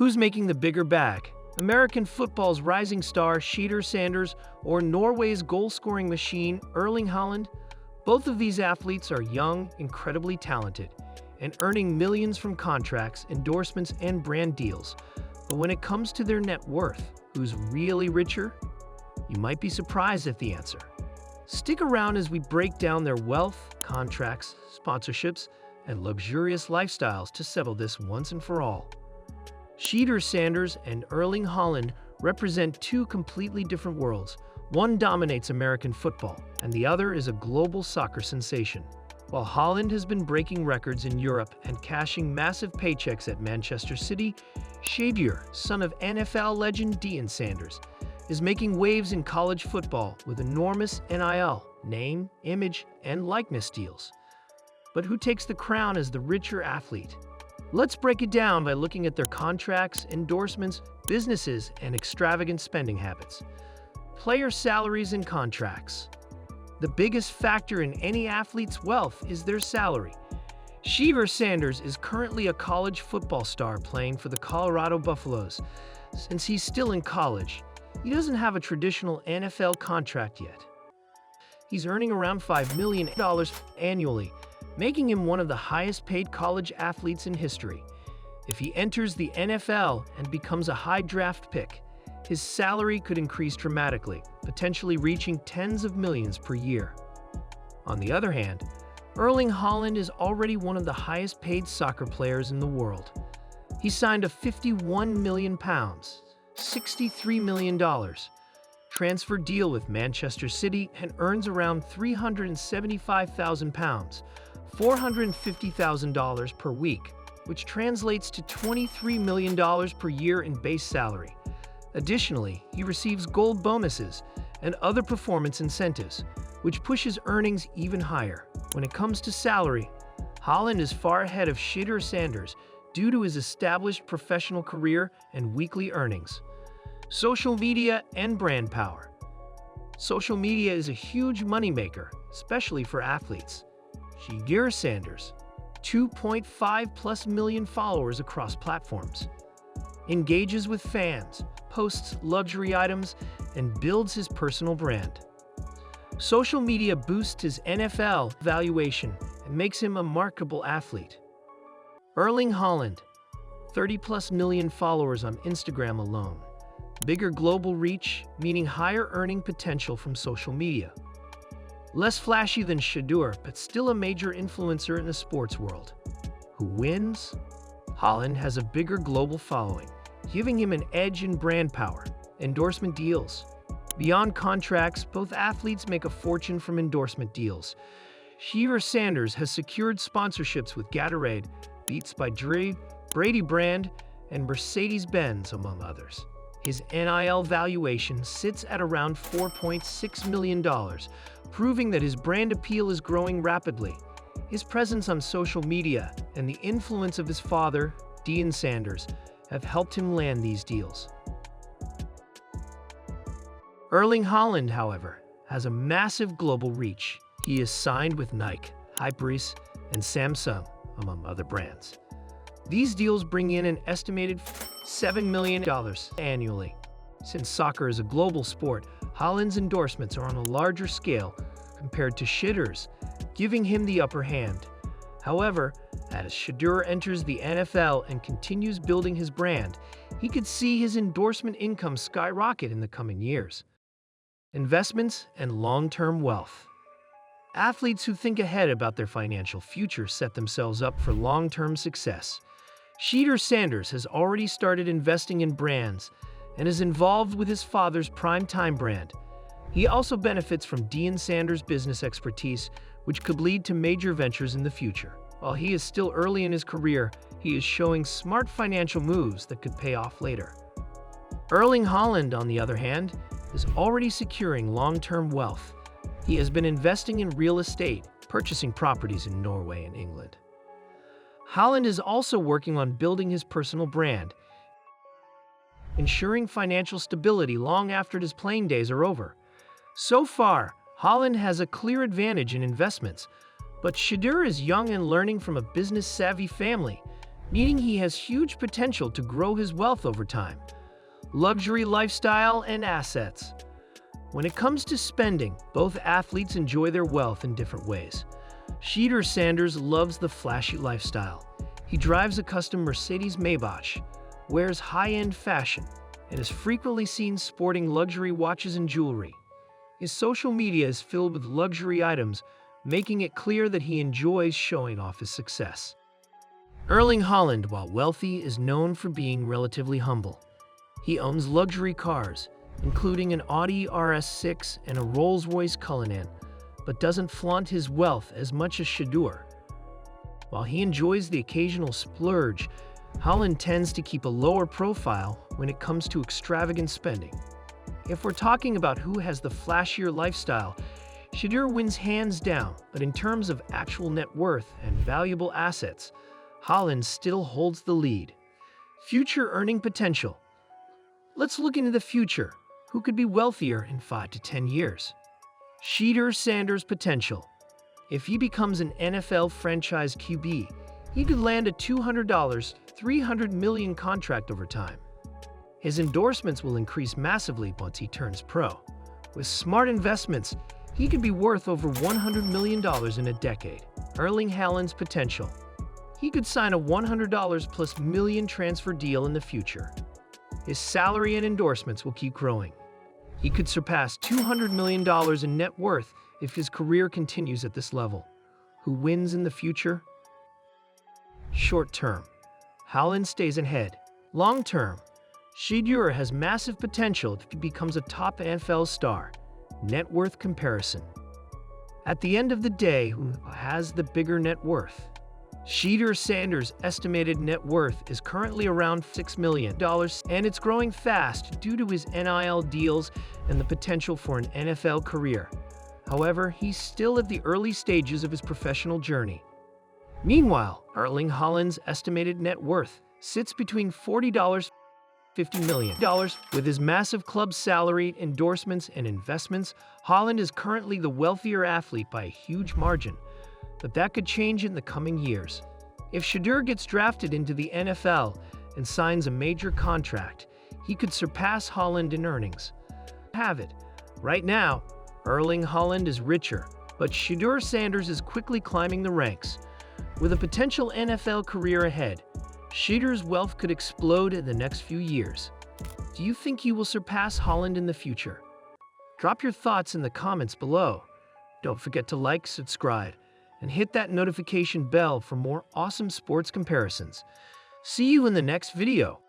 Who's making the bigger bag? American football's rising star Shedeur or Norway's goal-scoring machine Erling Haaland? Both of these athletes are young, incredibly talented, and earning millions from contracts, endorsements, and brand deals. But when it comes to their net worth, who's really richer? You might be surprised at the answer. Stick around as we break down their wealth, contracts, sponsorships, and luxurious lifestyles to settle this once and for all. Shedeur and Erling Haaland represent two completely different worlds. One dominates American football, and the other is a global soccer sensation. While Haaland has been breaking records in Europe and cashing massive paychecks at Manchester City, Shedeur, son of NFL legend Deion Sanders, is making waves in college football with enormous NIL, name, image, and likeness deals. But who takes the crown as the richer athlete? Let's break it down by looking at their contracts, endorsements, businesses, and extravagant spending habits. Player salaries and contracts. The biggest factor in any athlete's wealth is their salary. Shedeur is currently a college football star playing for the Colorado Buffaloes. Since he's still in college, he doesn't have a traditional NFL contract yet. He's earning around $5 million annually, making him one of the highest-paid college athletes in history. If he enters the NFL and becomes a high draft pick, his salary could increase dramatically, potentially reaching tens of millions per year. On the other hand, Erling Haaland is already one of the highest-paid soccer players in the world. He signed a £51 million, $63 million, transfer deal with Manchester City and earns around £375,000, $450,000 per week, which translates to $23 million per year in base salary. Additionally, he receives gold bonuses and other performance incentives, which pushes earnings even higher. When it comes to salary, Haaland is far ahead of Shedeur due to his established professional career and weekly earnings. Social media and brand power. Social media is a huge moneymaker, especially for athletes. Shedeur 2.5+ million followers across platforms, engages with fans, posts luxury items, and builds his personal brand. Social media boosts his NFL valuation and makes him a marketable athlete. Erling Haaland, 30+ million followers on Instagram alone. Bigger global reach, meaning higher earning potential from social media. Less flashy than Shedeur, but still a major influencer in the sports world. Who wins? Haaland has a bigger global following, giving him an edge in brand power, endorsement deals. Beyond contracts, both athletes make a fortune from endorsement deals. Shedeur has secured sponsorships with Gatorade, Beats by Dre, Brady Brand, and Mercedes-Benz, among others. His NIL valuation sits at around $4.6 million, proving that his brand appeal is growing rapidly. His presence on social media and the influence of his father, Deion Sanders, have helped him land these deals. Erling Haaland, however, has a massive global reach. He is signed with Nike, Hypebeast, and Samsung, among other brands. These deals bring in an estimated $7 million annually. Since soccer is a global sport, Haaland's endorsements are on a larger scale compared to Shedeur's, giving him the upper hand. However, as Shedeur enters the NFL and continues building his brand, he could see his endorsement income skyrocket in the coming years. Investments and long-term wealth. Athletes who think ahead about their financial future set themselves up for long-term success. Shedeur has already started investing in brands and is involved with his father's prime-time brand. He also benefits from Deion Sanders' business expertise, which could lead to major ventures in the future. While he is still early in his career, he is showing smart financial moves that could pay off later. Erling Haaland, on the other hand, is already securing long-term wealth. He has been investing in real estate, purchasing properties in Norway and England. Haaland is also working on building his personal brand, ensuring financial stability long after his playing days are over. So far, Haaland has a clear advantage in investments, but Shedeur is young and learning from a business-savvy family, meaning he has huge potential to grow his wealth over time. Luxury lifestyle and assets. When it comes to spending, both athletes enjoy their wealth in different ways. Shedeur Sanders loves the flashy lifestyle. He drives a custom Mercedes Maybach, wears high-end fashion, and is frequently seen sporting luxury watches and jewelry. His social media is filled with luxury items, making it clear that he enjoys showing off his success. Erling Haaland, while wealthy, is known for being relatively humble. He owns luxury cars, including an Audi RS6 and a Rolls-Royce Cullinan, but doesn't flaunt his wealth as much as Shedeur. While he enjoys the occasional splurge, Haaland tends to keep a lower profile when it comes to extravagant spending. If we're talking about who has the flashier lifestyle, Shedeur wins hands down, but in terms of actual net worth and valuable assets, Haaland still holds the lead. Future earning potential. Let's look into the future. Who could be wealthier in 5 to 10 years? Shedeur Sanders' potential. If he becomes an NFL franchise QB, he could land a $200, $300 million contract over time. His endorsements will increase massively once he turns pro. With smart investments, he could be worth over $100 million in a decade. Erling Haaland's potential. He could sign a $100 plus million transfer deal in the future. His salary and endorsements will keep growing. He could surpass $200 million in net worth if his career continues at this level. Who wins in the future? Short term, Haaland stays ahead. Long term, Shedeur has massive potential if he becomes a top NFL star. Net worth comparison. At the end of the day, who has the bigger net worth? Shedeur Sanders' estimated net worth is currently around $6 million, and it's growing fast due to his NIL deals and the potential for an NFL career. However, he's still at the early stages of his professional journey. Meanwhile, Erling Haaland's estimated net worth sits between $40 and $50 million. With his massive club salary, endorsements, and investments, Haaland is currently the wealthier athlete by a huge margin. But that could change in the coming years. If Shedeur gets drafted into the NFL and signs a major contract, he could surpass Haaland in earnings. Have it. Right now, Erling Haaland is richer, but Shedeur Sanders is quickly climbing the ranks. With a potential NFL career ahead, Shedeur's wealth could explode in the next few years. Do you think he will surpass Haaland in the future? Drop your thoughts in the comments below. Don't forget to like, subscribe, and hit that notification bell for more awesome sports comparisons. See you in the next video.